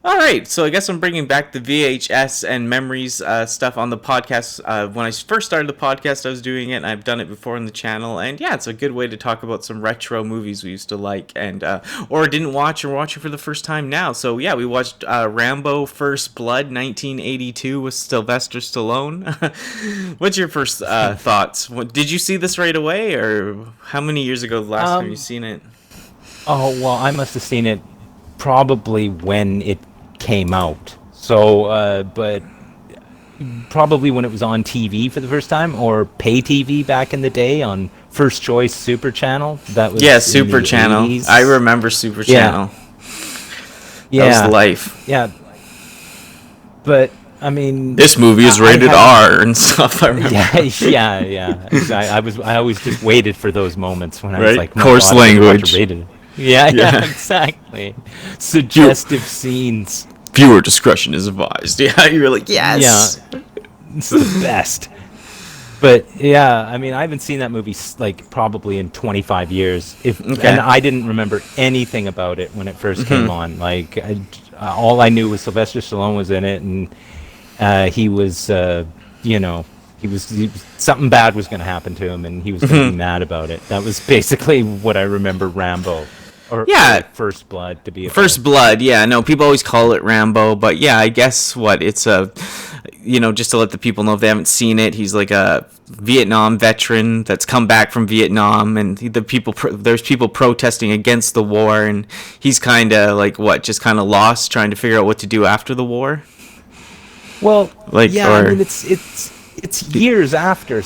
All right, so I guess I'm bringing back the VHS and memories stuff on the podcast. When I first started the podcast, I was doing it, and I've done it before on the channel. And yeah, it's a good way to talk about some retro movies we used to like, and or didn't watch, or watching for the first time now. So yeah, we watched Rambo: First Blood, 1982, with Sylvester Stallone. What's your first thoughts? Did you see this right away, or how many years ago the last time you seen it? Oh, well, I must have seen it probably when it came out. So, but probably when it was on TV for the first time, or pay TV back in the day on First Choice Super Channel. That was Yeah, in Super the Channel. 80s. I remember Super Channel. That Yeah, was life. yeah. But I mean, This movie is I rated haven't. R and stuff. I remember. Yeah. I always just waited for those moments when I was Right? like, my Coarse God, I gotta watch language. a rated. Yeah, Yeah. exactly. View- Suggestive scenes. Viewer discretion is advised. Yeah, you were like, Yeah, yes. it's the best. But yeah, I mean, I haven't seen that movie like probably in 25 years. Okay. And I didn't remember anything about it when it first came on. Like, all I knew was Sylvester Stallone was in it, and he was, something bad was going to happen to him, and he was going to be mad about it. That was basically what I remember Rambo, or Yeah. First Blood to be about. First Blood, yeah, no, people always call it Rambo, but yeah, I guess it's just to let the people know if they haven't seen it, he's like a Vietnam veteran that's come back from Vietnam, and there's people protesting against the war, and he's kind of like just kind of lost, trying to figure out what to do after the war. Well, Like, yeah, I or mean, it's years after,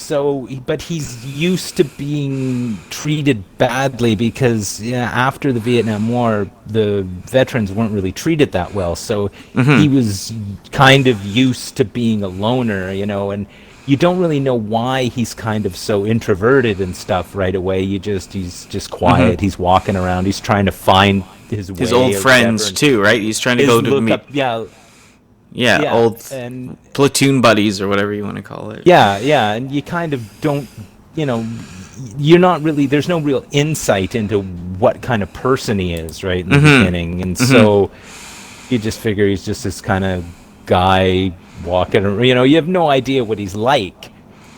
but he's used to being treated badly because, yeah, after the Vietnam War, the veterans weren't really treated that well. So he was kind of used to being a loner, and you don't really know why he's kind of so introverted and stuff right away. He's just quiet. He's walking around. He's trying to find his way. his old or friends whatever. too, right? He's trying to His go to meet, lookup, yeah, yeah, yeah, old and platoon buddies or whatever you want to call it. yeah, and you kind of don't, you know, you're not really, there's no real insight into what kind of person he is, right, in the beginning, and so you just figure he's just this kind of guy walking around, you have no idea what he's like.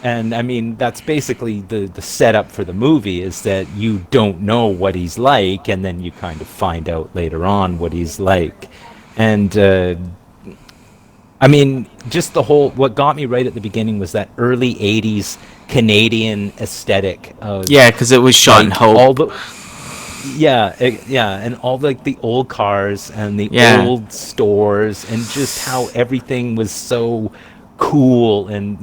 And I mean, that's basically the setup for the movie, is that you don't know what he's like, and then you kind of find out later on what he's like. And I mean, just what got me right at the beginning was that early 80s Canadian aesthetic of, Yeah, because it was shot in like, Hope. all the and all like the old cars and the Yeah. old stores, and just how everything was so cool and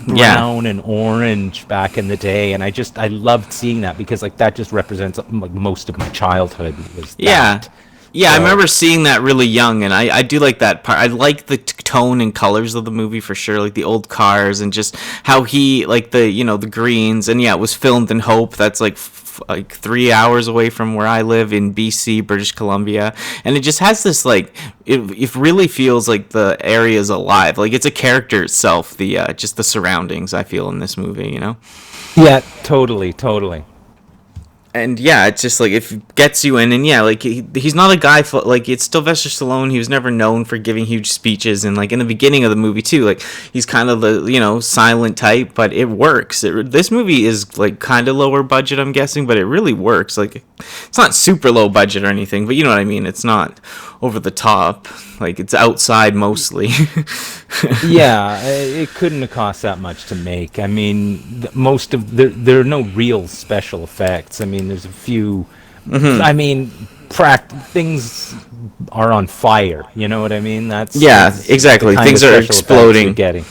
brown and orange back in the day. And I loved seeing that, because like that just represents like most of my childhood was Yeah. that. Yeah, I So- remember seeing that really young, and I do like that part. I like the tone and colors of the movie for sure, like the old cars and just how he, like the greens, and yeah, it was filmed in Hope. That's like 3 hours away from where I live in BC, British Columbia, and it just has this it really feels like the area is alive, like it's a character itself. The just the surroundings I feel in this movie. Yeah, totally. And yeah, it's just like if it gets you in, and yeah, like he's not a guy like it's Sylvester Stallone. He was never known for giving huge speeches, and like in the beginning of the movie too, like he's kind of the silent type, but it works. This movie is like kind of lower budget, I'm guessing, but it really works. Like it's not super low budget or anything, but you know what I mean. It's not over the top. Like it's outside mostly. Yeah, it couldn't have cost that much to make. I mean, most of there are no real special effects. I mean, there's a few. I mean, things are on fire. You know what I mean? That's Exactly. the kind Things of are special effects exploding. you're getting.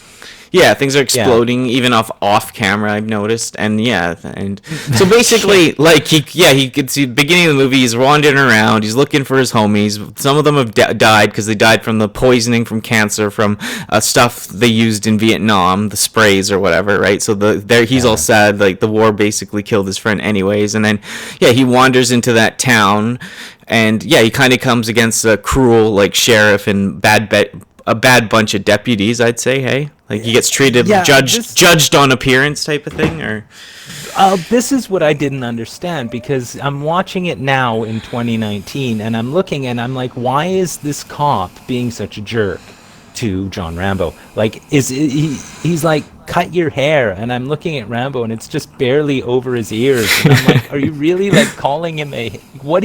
Yeah, things are exploding even off camera, I've noticed. And yeah, and so basically like he could see the beginning of the movie, he's wandering around, he's looking for his homies. Some of them have died because they died from the poisoning from cancer from stuff they used in Vietnam, the sprays or whatever, right? So he's all sad, like the war basically killed his friend anyways. And then he wanders into that town, and he kind of comes against a cruel like sheriff and a bad bunch of deputies, I'd say. Hey, like he gets treated, judged on appearance type of thing, or This is what I didn't understand, because I'm watching it now in 2019, and I'm looking and I'm like, why is this cop being such a jerk to John Rambo? Like, he's like, cut your hair, and I'm looking at Rambo and it's just barely over his ears, and I'm like, are you really like calling him a? What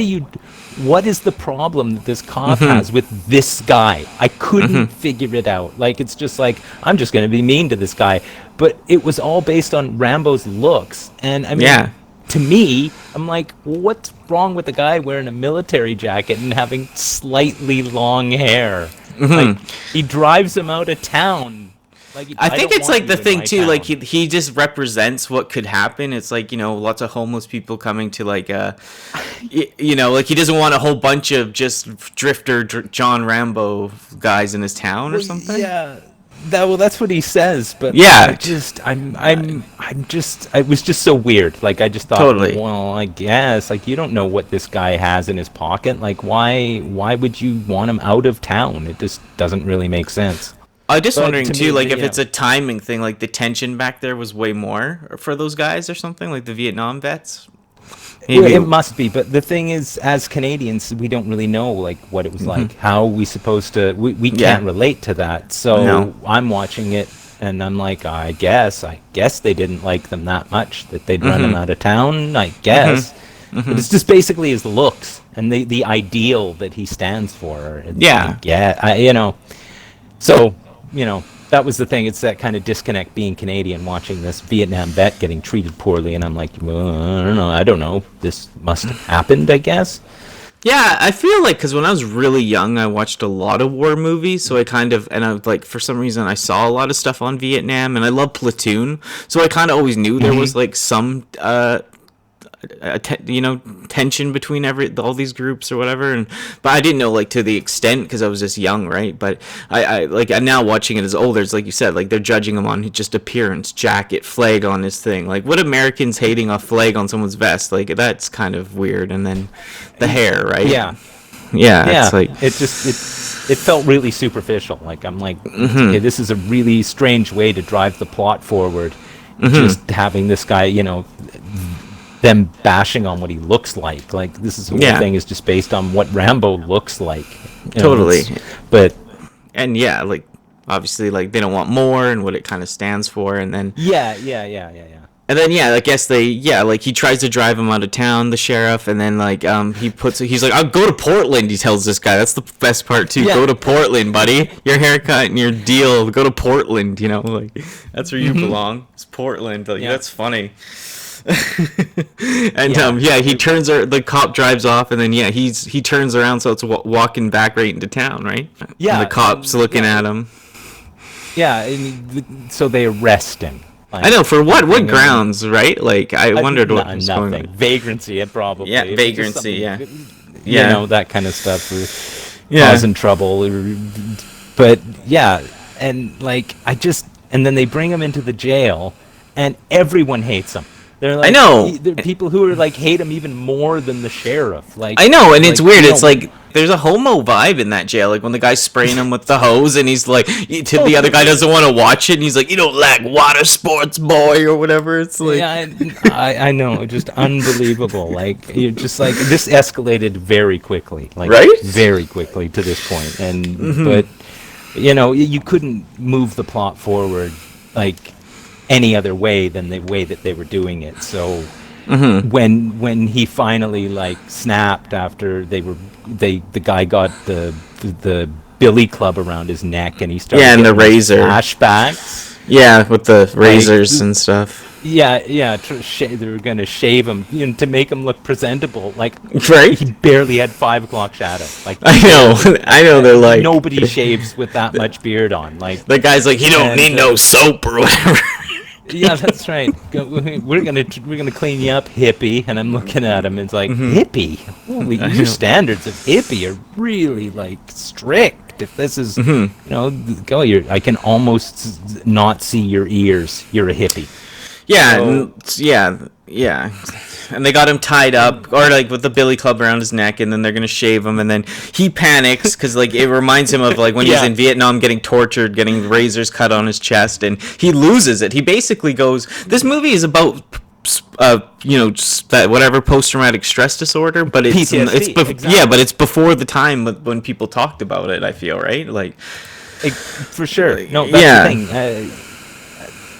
is the problem that this cop has with this guy? I couldn't figure it out. Like, it's just like, I'm just going to be mean to this guy. But it was all based on Rambo's looks. And I mean, to me, I'm like, what's wrong with the guy wearing a military jacket and having slightly long hair? Like, he drives him out of town. Like, I think it's like the thing too, town. like he just represents what could happen. It's like, lots of homeless people coming to like like he doesn't want a whole bunch of just drifter John Rambo guys in his town or something. Yeah. That's what he says, but yeah, it was just so weird. Like, I just thought, totally. Well, I guess, like, you don't know what this guy has in his pocket. Like, why would you want him out of town? It just doesn't really make sense. I'm just wondering too, like, if it's a timing thing, like the tension back there was way more for those guys or something, like the Vietnam vets. Well, it must be, but the thing is, as Canadians, we don't really know like what it was like. How are we supposed to? We can't relate to that. So I'm watching it, and I'm like, I guess they didn't like them that much that they'd run him out of town. I guess, but it's just basically his looks and the ideal that he stands for. So that was the thing. It's that kind of disconnect being Canadian, watching this Vietnam vet getting treated poorly, and I'm like, well, I don't know. This must have happened, I guess. Yeah, I feel like, because when I was really young, I watched a lot of war movies, so I like, for some reason, I saw a lot of stuff on Vietnam, and I love Platoon, so I kind of always knew there was, like, some, tension between all these groups or whatever, but I didn't know, like, to the extent, because I was just young, right? But I'm now watching it as older. It's like you said, like, they're judging him on just appearance, jacket, flag on his thing. Like, what Americans hating a flag on someone's vest? Like, that's kind of weird. And then the hair, right? Yeah. It's like, it felt really superficial. Like, I'm like, okay, this is a really strange way to drive the plot forward. Just having this guy, them bashing on what he looks like. Like, this is the whole thing is just based on what Rambo looks like. Totally. And like, obviously, like, they don't want more and what it kind of stands for, and then and then I guess he tries to drive him out of town, the sheriff, and then like he's like, I'll go to Portland. He tells this guy, that's the best part too. Go to Portland, buddy. Your haircut and your deal. Go to Portland. Like, that's where you belong. It's Portland. Like, that's funny. And he turns the cop drives off, and then he turns around, so it's walking back right into town, right? And the cop's looking at him. So they arrest him. I know, for what grounds, right? Like, I wondered what was going on. Vagrancy, probably. Yeah, vagrancy, that kind of stuff. Causing trouble. But and like, and then they bring him into the jail, and everyone hates him. They're like, I know. There are people who are like hate him even more than the sheriff. Like, I know, and it's weird. It's like there's a homo vibe in that jail. Like, when the guy's spraying him with the hose, and he's like, the other guy doesn't want to watch it, and he's like, you don't like water sports, boy, or whatever. It's like, I know, just unbelievable. Like, you're just like, this escalated very quickly, like, right? Very quickly to this point, and but you couldn't move the plot forward like any other way than the way that they were doing it. So when he finally like snapped after the guy got the billy club around his neck, and he started and the razor flashbacks with the razors and stuff. They were gonna shave him to make him look presentable. Like, right? He barely had 5 o'clock shadow. Like, I know. They're like, nobody shaves with that much beard on. Like, the guy's like, he don't need no soap or whatever. Yeah, that's right. We're gonna clean you up, hippie. And I'm looking at him, and it's like, hippie? Holy, your standards of hippie are really like strict. If this is, I can almost not see your ears. You're a hippie. And they got him tied up, or like with the billy club around his neck, and then they're gonna shave him, and then he panics because like it reminds him of like when he's in Vietnam getting tortured, getting razors cut on his chest, and he loses it. He basically goes, this movie is about just that whatever post-traumatic stress disorder, but PTSD, exactly. yeah, but it's before the time when people talked about it, I feel, right? Like, for sure. No, that's the thing.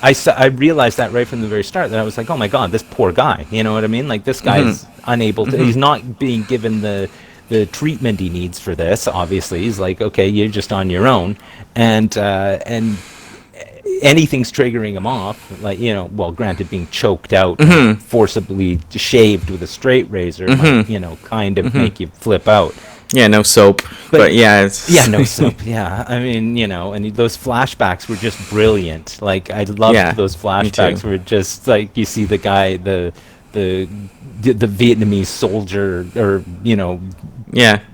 I realized that right from the very start, that I was like, oh my god, this poor guy. You know what I mean? Like, this guy's unable to. He's not being given the treatment he needs for this. Obviously, he's like, okay, you're just on your own, and anything's triggering him off. Like, well, granted, being choked out, forcibly shaved with a straight razor, might, kind of make you flip out. Yeah, no soap, but yeah, no soap. Yeah, I mean, and those flashbacks were just brilliant. Like, I loved those flashbacks where just like you see the guy, the Vietnamese soldier, or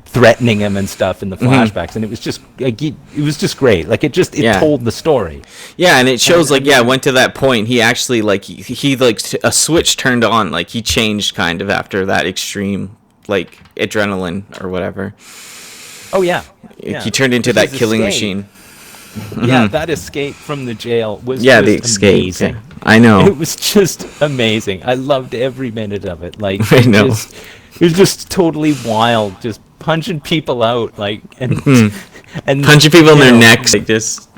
threatening him and stuff in the flashbacks, and it was just like, it was just great. Like, it told the story. Yeah, and it shows went to that point. He actually he a switch turned on. Like, he changed kind of after that extreme adrenaline or whatever. Oh yeah. He turned into that killing machine. Yeah, that escape from the jail was the just escape. Amazing. Yeah. I know. It was just amazing. I loved every minute of it. Like, I know. It was just totally wild, just punching people out, and punching people in their necks, just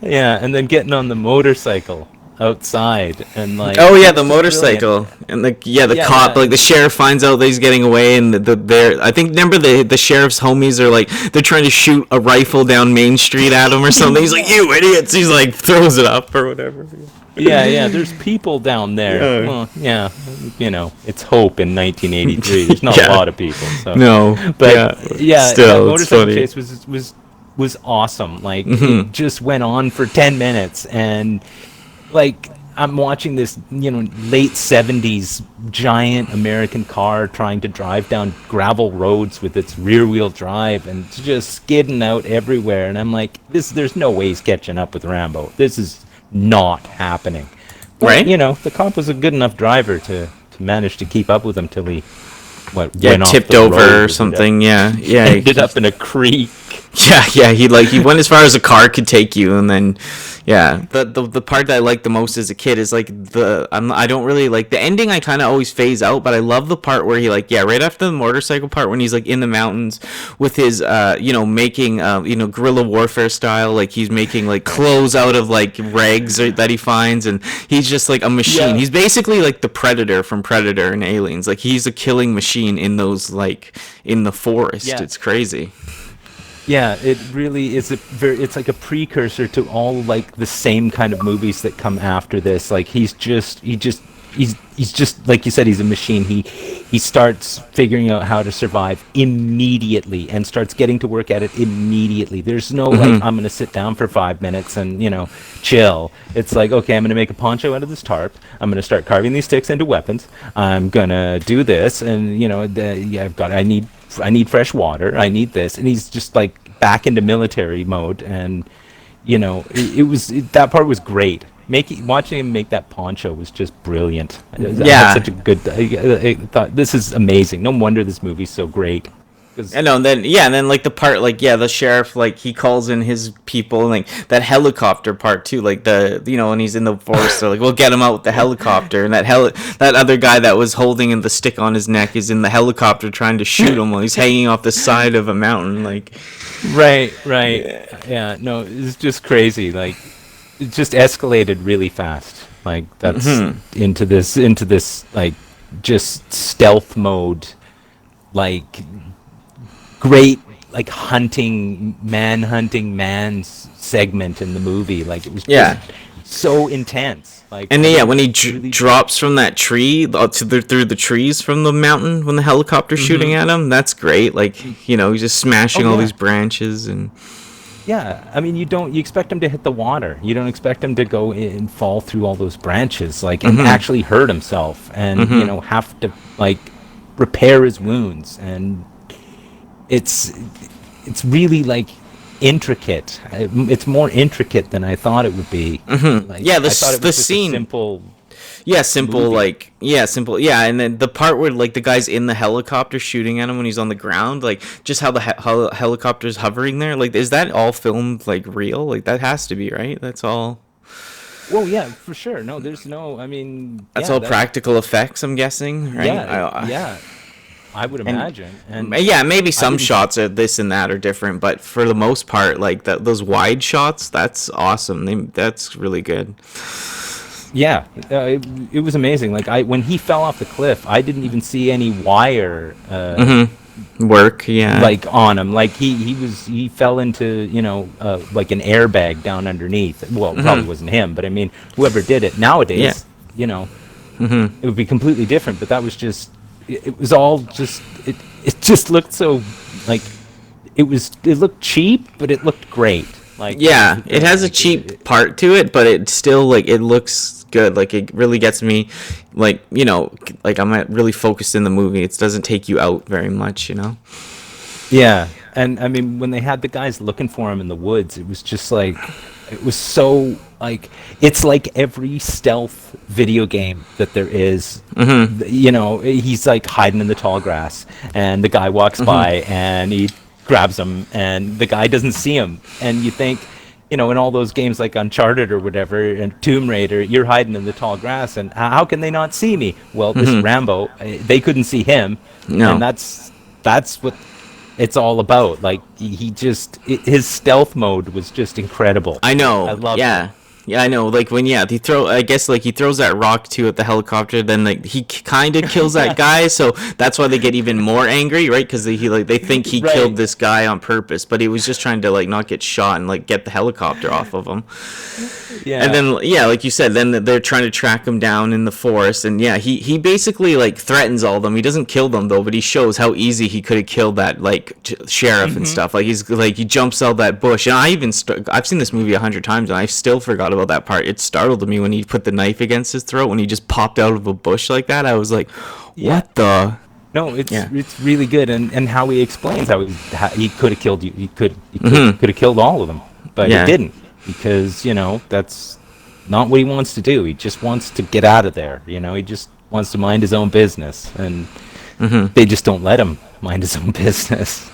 and then getting on the motorcycle outside, and the motorcycle, and the cop, the sheriff finds out that he's getting away, and I think, remember, the sheriff's homies are they're trying to shoot a rifle down Main Street at him or something. He's like, "You idiots!" He's like, throws it up or whatever. There's people down there. Well, it's Hope in 1983. There's not a lot of people. So. No, but still, that motorcycle chase was awesome. Like, it just went on for 10 minutes, and I'm watching this, late 70s giant American car trying to drive down gravel roads with its rear-wheel drive and just skidding out everywhere, and I'm like, there's no way he's catching up with Rambo. This is not happening. But, right? The cop was a good enough driver to manage to keep up with him till he went tipped over or something. Ended up in a creek. He went as far as a car could take you, and then the part that I like the most as a kid is I don't really like the ending. I kind of always phase out, but I love the part where he right after the motorcycle part, when he's in the mountains with his making guerrilla warfare style, he's making clothes out of rags that he finds, and he's just a machine. He's basically the Predator from Predator and Aliens. He's a killing machine in those in the forest. It's crazy. Yeah, it really is it's like a precursor to all the same kind of movies that come after this. He's just like you said, he's a machine. He starts figuring out how to survive immediately and starts getting to work at it immediately. There's no I'm going to sit down for 5 minutes and chill. It's okay, I'm going to make a poncho out of this tarp. I'm going to start carving these sticks into weapons. I'm going to do this, and I need fresh water. I need this, and he's just back into military mode, and that part was great. Watching him make that poncho was just brilliant. I had such a good. I thought, this is amazing. No wonder this movie's so great. I know, and then the part the sheriff he calls in his people, and that helicopter part too, when he's in the forest, they're we'll get him out with the helicopter, and that other guy that was holding the stick on his neck is in the helicopter trying to shoot him while he's hanging off the side of a mountain, Right. Yeah, no, it's just crazy. It just escalated really fast. That's into this just stealth mode, great manhunting man segment in the movie. It was just so intense. And when he drops from that tree through the trees from the mountain when the helicopter's shooting at him, that's great. He's just smashing all these branches, and I mean, you expect him to hit the water. You don't expect him to go and fall through all those branches and actually hurt himself, and have to repair his wounds, and it's really intricate. It's more intricate than I thought it would be. I thought it was the scene. Simple. Simple. And then the part where the guy's in the helicopter shooting at him when he's on the ground, just how the helicopter's hovering there. Is that all filmed real? That has to be, right? That's all. Well, yeah, for sure. No, there's no. I mean, That's yeah, all that. practical effects, I'm guessing, right? Yeah, yeah. I would And imagine. And yeah, maybe I some didn't. shots are this and that are different, but for the most part, like those wide shots, that's awesome. That's really good. Yeah, it was amazing. Like when he fell off the cliff, I didn't even see any wire Work, yeah. like on him. Like he fell into like an airbag down underneath. Well, it probably wasn't him, but I mean whoever did it Yeah. nowadays, it would be completely different. But that was just it was all just it just looked so like it looked cheap, but it looked great. Like Yeah, it has a like, cheap part to it, but it still like it looks good. Like it really gets me, like like I'm really focused in the movie. It doesn't take you out very much. Yeah, and I mean, when they had the guys looking for him in the woods, it was just like, it was so like, it's like every stealth video game that there is. He's like hiding in the tall grass, and the guy walks by, and he grabs him, and the guy doesn't see him, and you think. In all those games like Uncharted or whatever, and Tomb Raider, you're hiding in the tall grass, and how can they not see me? Well, this Rambo, they couldn't see him, No. and that's what it's all about. Like his stealth mode was just incredible. I know. I love Yeah. it. Yeah, I know. Like when I guess like he throws that rock too at the helicopter, then like he kind of kills that guy, so that's why they get even more angry, right? Because they think he Right. killed this guy on purpose, but he was just trying to like not get shot and like get the helicopter off of him. Yeah. And then yeah, like you said, then they're trying to track him down in the forest, and yeah, he basically like threatens all of them. He doesn't kill them though, but he shows how easy he could have killed that like sheriff and stuff. Like he's like he jumps out that bush, and I've seen this movie 100 times, and I still forgot about that part. It startled me when he put the knife against his throat when he just popped out of a bush like that. I was like, what the? No, it's Yeah. it's really good, and how he explains how he could have killed you. He could have killed all of them, but Yeah. he didn't because that's not what he wants to do. He just wants to get out of there. He just wants to mind his own business, and they just don't let him mind his own business.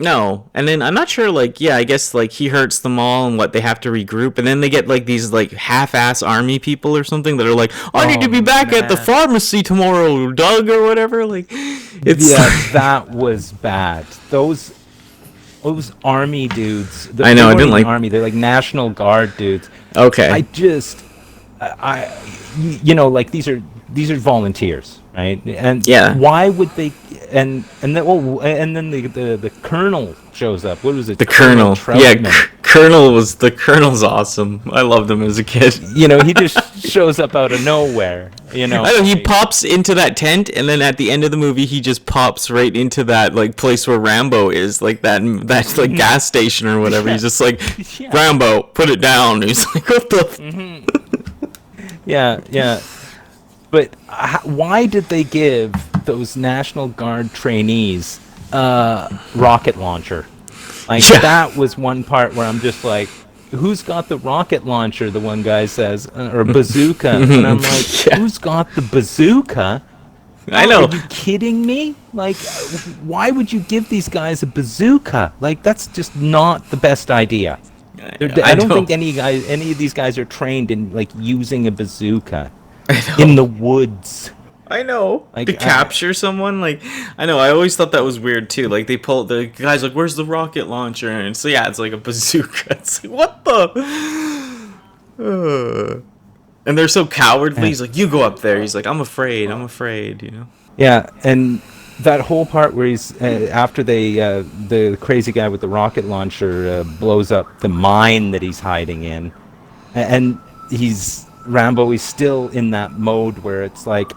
No, and then I'm not sure. Like, yeah, I guess like he hurts them all, and what they have to regroup, and then they get like these like half-ass army people or something that are like, I need to be back at the man. pharmacy tomorrow, Doug, or whatever. Like, it's Yeah, that was bad. Those army dudes. I know, they I weren't didn't even like- army. They're like National Guard dudes. okay. I just, like these are volunteers, right? And Yeah. why would they? And then the colonel shows up. What was it? The Colonel, yeah, Troutman. the Colonel's awesome. I loved him as a kid. He just shows up out of nowhere. I know he pops into that tent, and then at the end of the movie, he just pops right into that like place where Rambo is, like that's like gas station or whatever. He's just like, Yeah. Rambo, put it down. He's like, what the? Yeah, yeah. But why did they give those National Guard trainees rocket launcher? Like Yeah. that was one part where I'm just like, who's got the rocket launcher? The one guy says, or bazooka, and I'm like, Yeah. who's got the bazooka? I know. Are you kidding me? Like, why would you give these guys a bazooka? Like, that's just not the best idea. I don't know. think any of these guys are trained in like using a bazooka I know. in the woods. I know. Like, to capture someone, like, I know. I always thought that was weird too. Like they pull the guys like, "Where's the rocket launcher?" And so yeah, it's like a bazooka. It's like, what the? And they're so cowardly. He's like, "You go up there." He's like, "I'm afraid. I'm afraid." Yeah, and that whole part where he's after the crazy guy with the rocket launcher blows up the mine that he's hiding in, and Rambo is still in that mode where it's like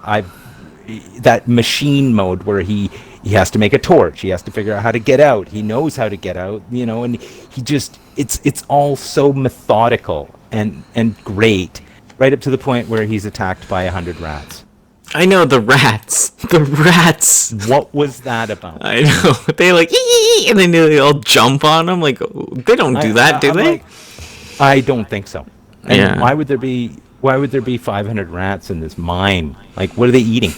that machine mode where he has to make a torch, he has to figure out how to get out, he knows how to get out, and he just it's all so methodical and great, right up to the point where he's attacked by 100 rats. I know the rats. The rats. What was that about? I know. They like, "Ee!" and then they all jump on him. Like they don't do that, do I'm they? like, I don't think so. And Yeah. why would there be 500 rats in this mine? Like, what are they eating?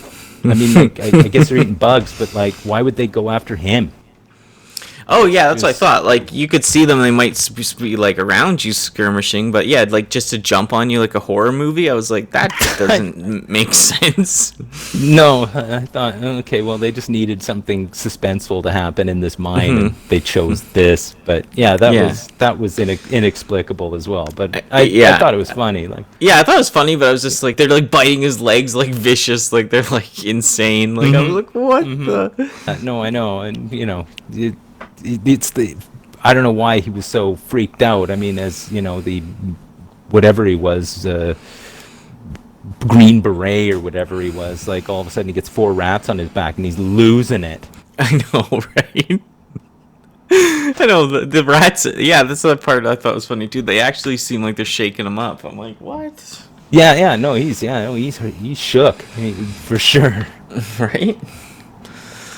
I mean, like, I guess they're eating bugs, but like, why would they go after him? Oh yeah, that's what I thought. Like you could see them; they might be like around you skirmishing, but yeah, like just to jump on you like a horror movie. I was like, that doesn't make sense. No, I thought, okay, well, they just needed something suspenseful to happen in this mine, and they chose this. But yeah, that was inexplicable as well. But I thought it was funny. Like, yeah, I thought it was funny, but I was just like, they're like biting his legs like vicious, like they're like insane. Like I was like, what the? No, I know, and it's the, I don't know why he was so freaked out. I mean, as the whatever he was, Green Beret or whatever he was, like all of a sudden he gets 4 rats on his back and he's losing it. I know, right? I know the rats. Yeah, that's the part I thought was funny too. They actually seem like they're shaking him up. I'm like, what? Yeah, no, he's shook, for sure. Right?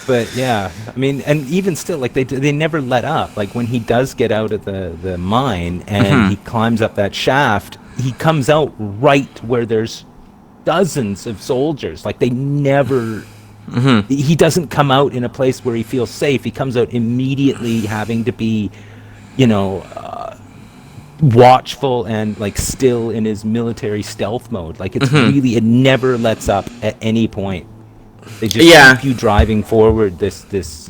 But yeah, I mean, and even still, like they never let up. Like when he does get out of the mine and he climbs up that shaft, he comes out right where there's dozens of soldiers. Like they never. He doesn't come out in a place where he feels safe. He comes out immediately having to be, watchful and like still in his military stealth mode. Like it's really, it never lets up at any point. They just keep you driving forward this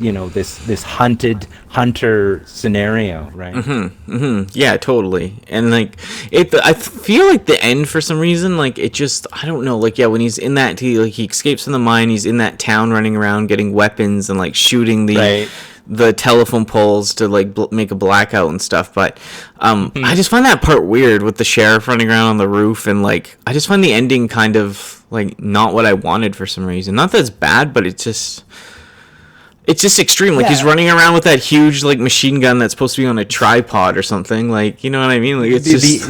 hunter scenario, right? Yeah, totally. And like I feel like the end for some reason, like it just, I don't know, like when he's in that, he escapes from the mine, he's in that town running around getting weapons and like shooting the telephone poles to like make a blackout and stuff. But I just find that part weird with the sheriff running around on the roof, and like I just find the ending kind of like not what I wanted for some reason. Not that it's bad, but it's just extreme. Like he's running around with that huge like machine gun that's supposed to be on a tripod or something. Like, you know what I mean? Like it's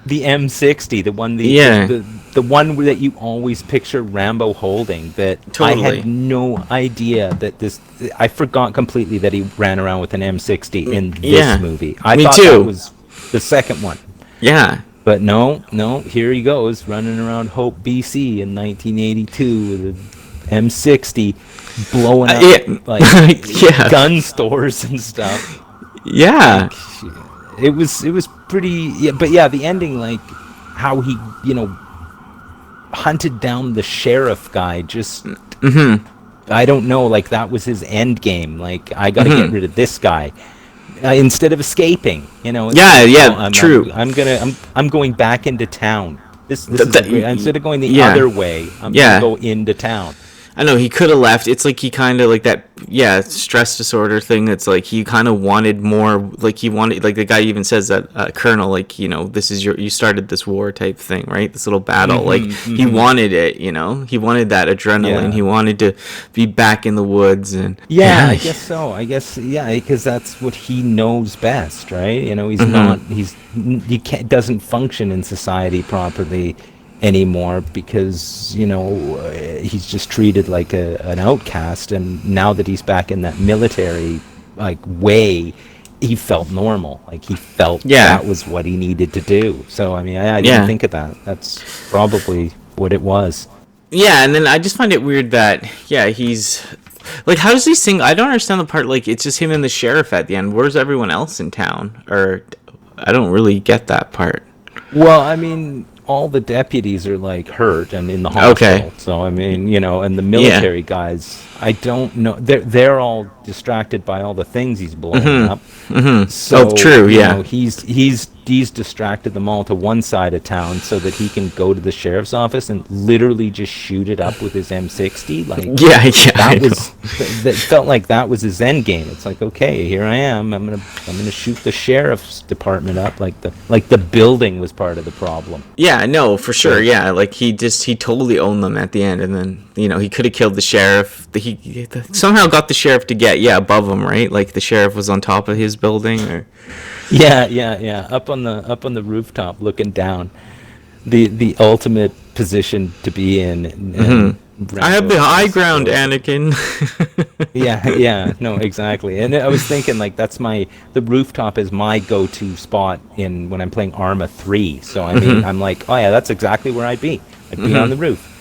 the M60, the one that you always picture Rambo holding. That totally. I had no idea that this. I forgot completely that he ran around with an M60 in this movie. I thought that was the second one. Yeah. But no, here he goes, running around Hope, BC in 1982 with an M60, blowing up gun stores and stuff. Yeah. Like, it was pretty, but yeah, the ending, like, how he, hunted down the sheriff guy, just, I don't know, like, that was his end game. Like, I gotta get rid of this guy. Instead of escaping, true. I'm going back into town. This is instead of going the other way, I'm gonna go into town. I know he could have left. It's like he kind of like that, stress disorder thing. That's like he kind of wanted more. Like he wanted, like the guy even says that Colonel, like this is you started this war type thing, right? This little battle. He wanted it. He wanted that adrenaline. He wanted to be back in the woods and. Yeah, I guess so. I guess because that's what he knows best, right? He's not. He doesn't function in society properly anymore because he's just treated like an outcast, and now that he's back in that military like way, he felt normal. Like he felt that was what he needed to do. So I mean, I didn't think of that. That's probably what it was. Yeah, and then I just find it weird that he's like, how does he sing? I don't understand the part, like it's just him and the sheriff at the end. Where's everyone else in town? Or I don't really get that part. Well, I mean, all the deputies are like hurt and in the hospital. Okay. So I mean, and the military guys, I don't know. They're all distracted by all the things he's blowing up. So true. He's distracted them all to one side of town so that he can go to the sheriff's office and literally just shoot it up with his M60. Like that felt like that was his end game. It's like, okay, here I am. I'm gonna shoot the sheriff's department up. Like the building was part of the problem. Yeah, no, for sure. Yeah, like he totally owned them at the end, and then he could have killed the sheriff. He somehow got the sheriff to get above him, right? Like the sheriff was on top of his building, or. Yeah. Up on the rooftop, looking down, the ultimate position to be in. And I have the high ground, Anakin. No, exactly. And I was thinking, like, the rooftop is my go-to spot when I'm playing Arma 3. So I mean, I'm like, oh yeah, that's exactly where I'd be. I'd be on the roof.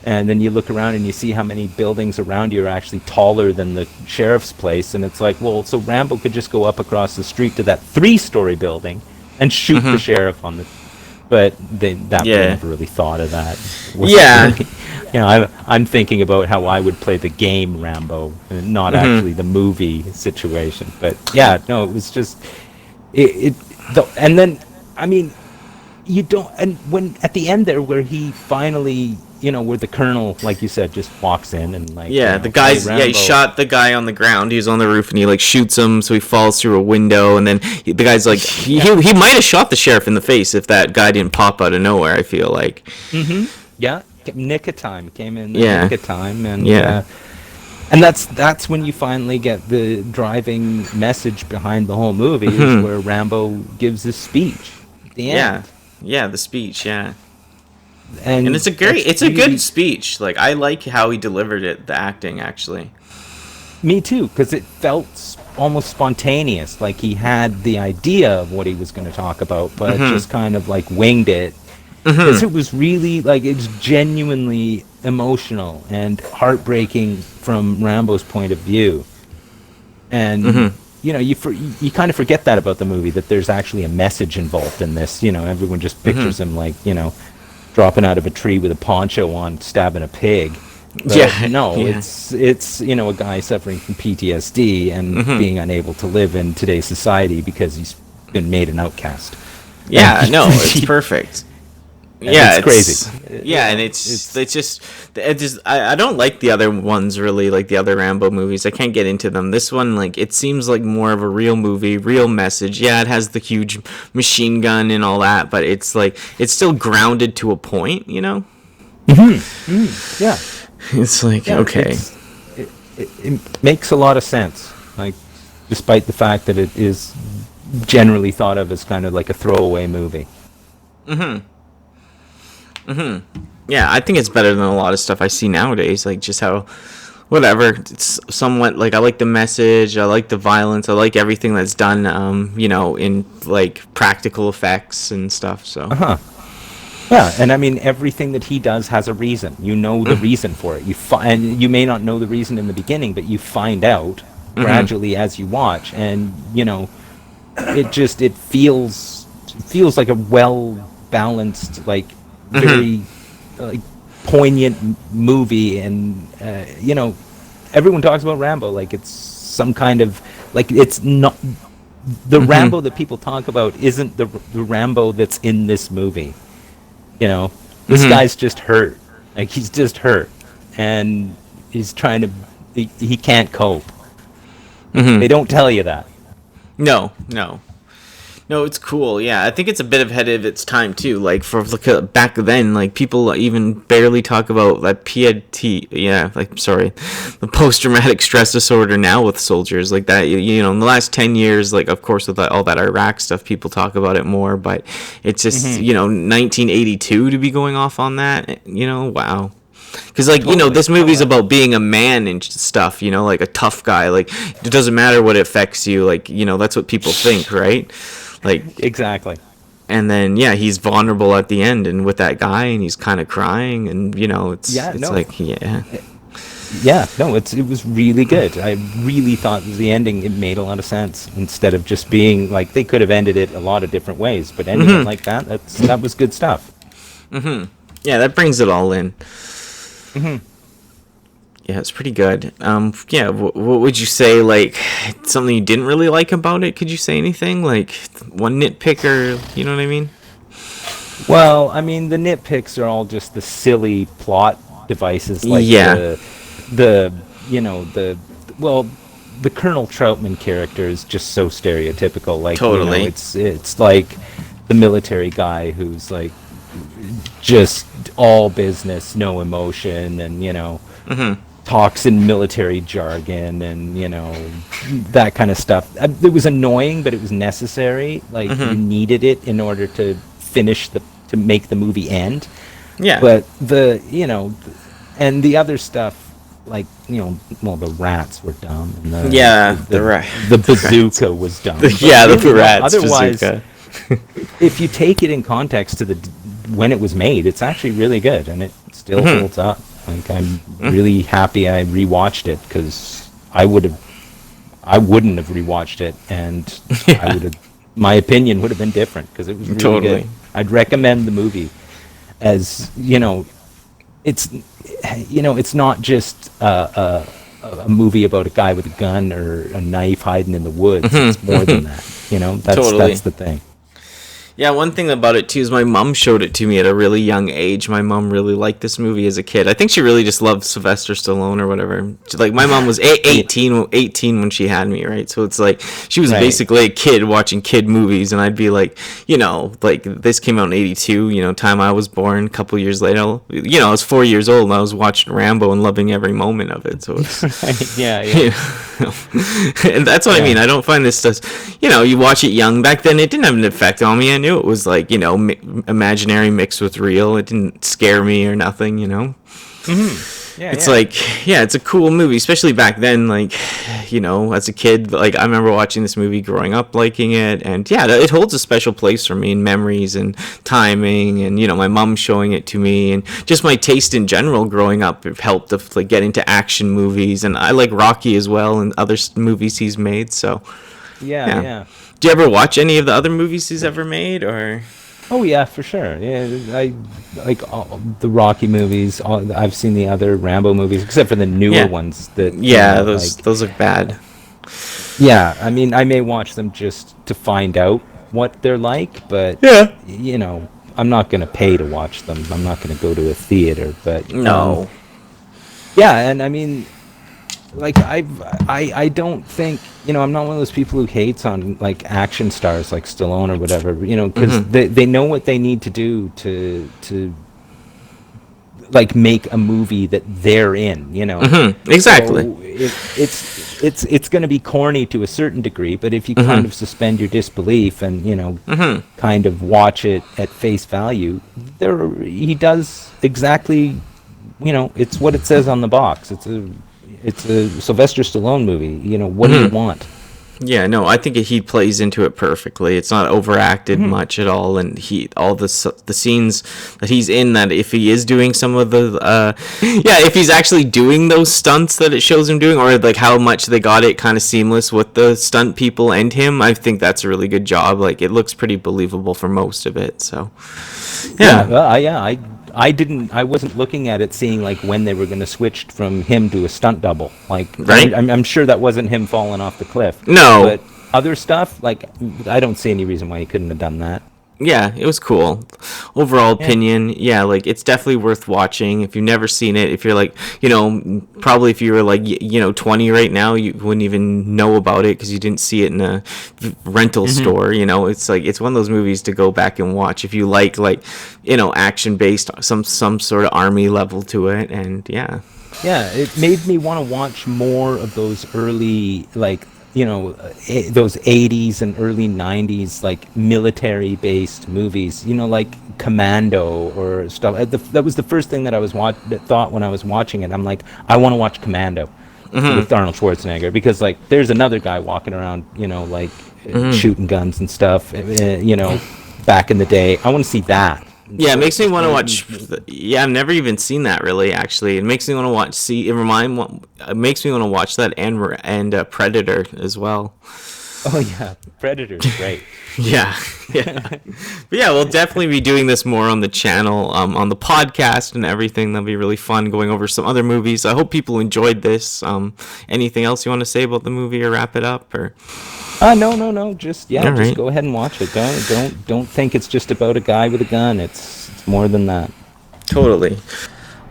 And then you look around and you see how many buildings around you are actually taller than the sheriff's place, and it's like, well, so Rambo could just go up across the street to that 3-story building and shoot the sheriff on the. But they never really thought of that. Yeah. Really, you know, I'm thinking about how I would play the game Rambo, and not actually the movie situation. But yeah, no, it was just and then I mean, you don't, and when at the end there where he finally, you know, where the colonel, like you said, just walks in and like, yeah, you know, the guy's hey, Rambo. he shot the guy on the ground. He was on the roof and he like shoots him, so he falls through a window, and then the guy's like he might have shot the sheriff in the face if that guy didn't pop out of nowhere. I feel like. Yeah, nick of time, came in Yeah. nick of time, and Yeah. and that's when you finally get the driving message behind the whole movie, is where Rambo gives his speech at the end. Yeah, the speech, yeah. And it's a good speech. Like, I like how he delivered it, the acting, actually. Me too, because it felt almost spontaneous, like he had the idea of what he was going to talk about, but just kind of like winged it. Because it was really, like, it's genuinely emotional and heartbreaking from Rambo's point of view. And you know, you kind of forget that about the movie, that there's actually a message involved in this. You know, everyone just pictures him like, you know, dropping out of a tree with a poncho on, stabbing a pig. But it's you know, a guy suffering from PTSD and being unable to live in today's society because he's been made an outcast. Yeah, no, it's perfect. Yeah, it's crazy. Yeah, and it's just I don't like the other ones really, like the other Rambo movies. I can't get into them. This one, like, it seems like more of a real movie, real message. Yeah, it has the huge machine gun and all that, but it's like it's still grounded to a point, you know? Yeah. It's like, okay. It makes a lot of sense. Like, despite the fact that it is generally thought of as kind of like a throwaway movie. Yeah, I think it's better than a lot of stuff I see nowadays. Like, just how, whatever, it's somewhat, like, I like the message, I like the violence, I like everything that's done, you know, in, like, practical effects and stuff, so. Yeah, and I mean, everything that he does has a reason. You know the reason for it. And you may not know the reason in the beginning, but you find out gradually as you watch, and, you know, it feels like a well-balanced, like, very like poignant movie. And you know, everyone talks about Rambo like it's some kind of, like, it's not the Rambo that people talk about isn't the Rambo that's in this movie. You know, this guy's just hurt. Like, he's just hurt, and he's trying to he can't cope. They don't tell you that. No, it's cool. Yeah, I think it's a bit ahead of its time too. Like, back then, like, people even barely talk about that PTSD. Yeah, like, sorry, the post-traumatic stress disorder now with soldiers, like that. You know, in the last 10 years, like, of course, with all that Iraq stuff, people talk about it more. But it's just, you know, 1982 to be going off on that. You know, wow. Because, like, you know, this movie's about being a man and stuff, you know, like a tough guy. Like, it doesn't matter what affects you. Like, you know, that's what people think, right? Like, exactly. And then, yeah, he's vulnerable at the end and with that guy, and he's kind of crying, and, you know, it was really good. I really thought the ending, it made a lot of sense, instead of just being like, they could have ended it a lot of different ways, but ending it like that was good stuff. Yeah, that brings it all in. Yeah, it's pretty good. Yeah, what would you say, like, something you didn't really like about it? Could you say anything? Like, one nitpick, or, you know what I mean? Well, I mean, the nitpicks are all just the silly plot devices, like the Colonel Troutman character is just so stereotypical. Like, totally. You know, it's like the military guy who's, like, just all business, no emotion, and, you know, talks in military jargon, and, you know, that kind of stuff. It was annoying, but it was necessary. Like, you needed it in order to to make the movie end. Yeah. But and the other stuff, like, you know, well, the rats were dumb. And the bazooka was dumb. The rats. Otherwise, bazooka. if you take it in context to when it was made, it's actually really good, and it still holds up. Like, I'm really happy I rewatched it, because I wouldn't have rewatched it, and I Yeah, would have, my opinion would have been different, because it was really totally. good. I'd recommend the movie, as it's it's not just a movie about a guy with a gun or a knife hiding in the woods. It's more than that. Totally. That's the thing. Yeah, one thing about it too is my mom showed it to me at a really young age. My mom really liked this movie as a kid. I think she really just loved Sylvester Stallone or whatever. Like, my mom was 18 when she had me, right? So it's like she was Right. basically a kid watching kid movies, and I'd be like, like, this came out in '82, time I was born. A couple years later, I was 4 years old and I was watching Rambo and loving every moment of it. So it's Right. Yeah. you and that's what I mean. I don't find this stuff. You watch it young. Back then, it didn't have an effect on me. I knew it was like imaginary mixed with real. It didn't scare me or nothing. Yeah. It's like, yeah, it's a cool movie, especially back then. Like, as a kid, like, I remember watching this movie, growing up, liking it, and yeah, it holds a special place for me in memories and timing, and my mom showing it to me, and just my taste in general growing up. It helped to like get into action movies, and I like Rocky as well, and other movies he's made. So Yeah. do you ever watch any of the other movies he's ever made, or? Oh yeah, for sure. Yeah, I like all the Rocky movies. I've seen the other Rambo movies, except for the newer ones. Yeah, those are bad. Yeah, I mean, I may watch them just to find out what they're like, but Yeah. I'm not gonna pay to watch them. I'm not gonna go to a theater, but No. yeah, and I mean, like, I don't think, I'm not one of those people who hates on like action stars like Stallone or whatever, because they know what they need to do to like make a movie that they're in, Exactly. So it's going to be corny to a certain degree, but if you kind of suspend your disbelief and kind of watch it at face value, he does exactly, it's what it says on the box. It's a Sylvester Stallone movie. What do you want? Yeah, no, I think he plays into it perfectly. It's not overacted much at all, and all the scenes that he's in, that if he is doing some of the if he's actually doing those stunts that it shows him doing, or like how much they got it kind of seamless with the stunt people and him, I think that's a really good job. Like, it looks pretty believable for most of it. So yeah. I wasn't looking at it seeing like when they were going to switch from him to a stunt double. Like, Right. I'm sure that wasn't him falling off the cliff. No. But other stuff, like, I don't see any reason why he couldn't have done that. Yeah, it was cool. Overall opinion, yeah, like, it's definitely worth watching. If you've never seen it, if you're like, probably if you were like, 20 right now, you wouldn't even know about it because you didn't see it in a rental store. It's like, it's one of those movies to go back and watch if you like action based, some sort of army level to it, and yeah. Yeah, it made me want to watch more of those early, like, those 80s and early 90s, like, military-based movies, like Commando or stuff. That was the first thing that I thought when I was watching it. I'm like, I want to watch Commando with Arnold Schwarzenegger, because, like, there's another guy walking around, shooting guns and stuff, back in the day. I want to see that. Yeah, it makes me want to watch. Yeah, I've never even seen that, really. Actually, it makes me want to watch. It makes me want to watch that and Predator as well. Oh yeah, Predator's great. Yeah. But yeah, we'll definitely be doing this more on the channel, on the podcast and everything. That'll be really fun, going over some other movies. I hope people enjoyed this. Anything else you want to say about the movie, or wrap it up, or? No. Just go ahead and watch it. Don't think it's just about a guy with a gun. It's more than that. Totally.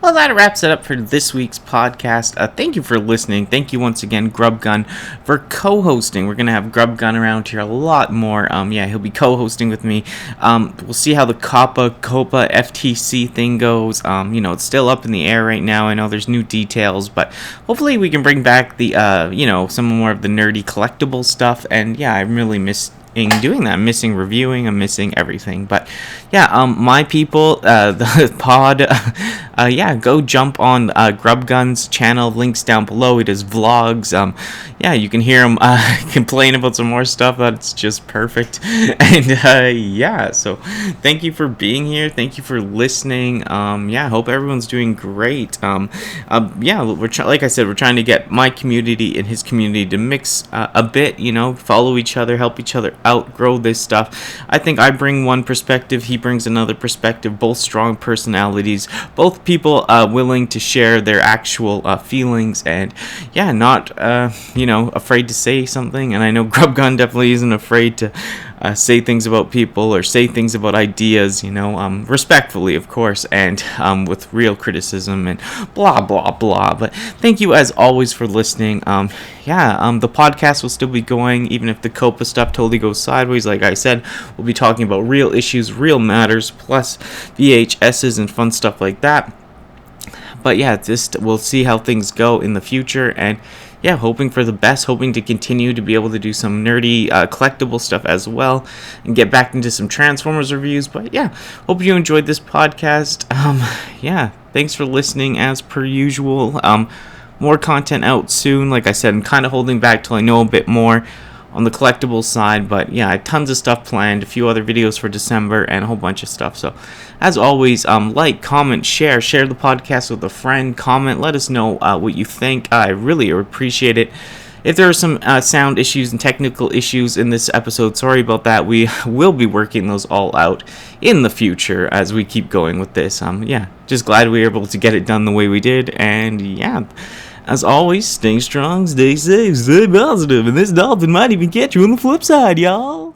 Well, that wraps it up for this week's podcast. Thank you for listening. Thank you once again, Grubgun, for co-hosting. We're going to have Grubgun around here a lot more. He'll be co-hosting with me. We'll see how the Copa FTC thing goes. It's still up in the air right now. I know there's new details, but hopefully we can bring back the, some more of the nerdy collectible stuff. And yeah, I'm really doing that. I'm missing reviewing. I'm missing everything. But yeah, my people, the pod, yeah, go jump on Grubgun's channel. Links down below. He does vlogs. Yeah, you can hear him complain about some more stuff that's just perfect. And yeah, so thank you for being here. Thank you for listening. Yeah, I hope everyone's doing great. Yeah, like I said, we're trying to get my community and his community to mix a bit, you know, follow each other, help each other out, grow this stuff. I think I bring one perspective, he brings another perspective, both strong personalities, both people willing to share their actual feelings, and yeah, not you know, afraid to say something. And I know Grubgun definitely isn't afraid to say things about people or say things about ideas, you know, respectfully, of course, and with real criticism and blah blah blah. But thank you as always for listening. Yeah, the podcast will still be going even if the COPA stuff totally goes sideways. Like I said, we'll be talking about real issues, real matters, plus VHSs and fun stuff like that. But yeah, just we'll see how things go in the future, and yeah, hoping for the best, hoping to continue to be able to do some nerdy collectible stuff as well, and get back into some Transformers reviews. But yeah, hope you enjoyed this podcast. Yeah, thanks for listening as per usual. More content out soon. Like I said, I'm kind of holding back till I know a bit more on the collectible side, but yeah, I have tons of stuff planned, a few other videos for December, and a whole bunch of stuff. So as always, like, comment, share the podcast with a friend, comment, let us know what you think. I really appreciate it. If there are some sound issues and technical issues in this episode, sorry about that. We will be working those all out in the future as we keep going with this. Yeah, just glad we were able to get it done the way we did, and yeah, as always, stay strong, stay safe, stay positive, and this dolphin might even catch you on the flip side, y'all.